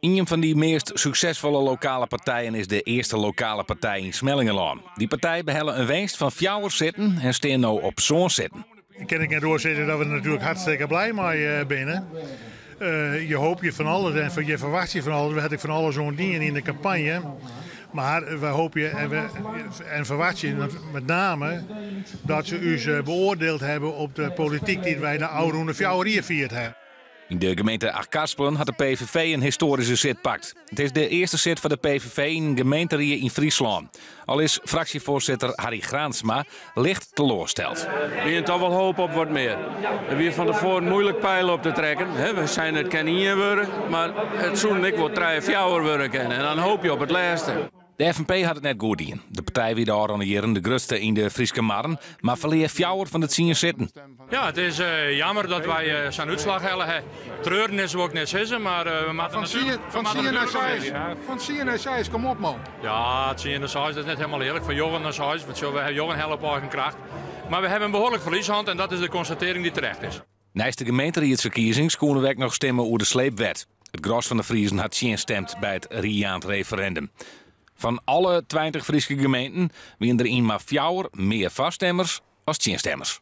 Een van die meest succesvolle lokale partijen is de eerste lokale partij in Smellingenlaan. Die partij behellen een winst van 4 zitten en staan nu op zo'n zitten. Ik kan niet doorzetten dat we er natuurlijk hartstikke blij mee binnen. Je hoopt je van alles en je verwacht je van alles. We hadden van alles zo'n dingen in de campagne. Maar we hopen en verwacht je met name dat ze u beoordeeld hebben op de politiek die wij de oude fjouwer viert hebben. In de gemeente Achtkarspelen had de PVV een historische zit pakt. Het is de eerste zit van de PVV in een gemeente in Friesland. Al is fractievoorzitter Harry Graansma licht teleurgesteld. We hebben toch wel hoop op wat meer. We hebben van tevoren moeilijk pijlen op te trekken. We zijn het kan niet worden, maar het zoen ik wil 3-4 worden en dan hoop je op het laatste. De FNP had het net goed in. De partij wie daar aan de jaren de grootste in de Frieske marren, maar verleer 4 van het 10 zitten. Ja, het is jammer dat wij zo'n uitslag hebben. Treuren is ook net zeggen, maar we maken van 10 naar 6, kom op man. Ja, het 10 naar 6 is net helemaal eerlijk. Van jongen naar 6, want we hebben jongen help eigen kracht. Maar we hebben een behoorlijk verlieshand en dat is de constatering die terecht is. Naast de gemeenteraadsverkiezing konden we ook nog stemmen over de sleepwet. Het gros van de Friezen had gestemd bij het riaand referendum. Van alle 20 Friese gemeenten waren er in maar 4 meer vaststemmers als 10 stemmers.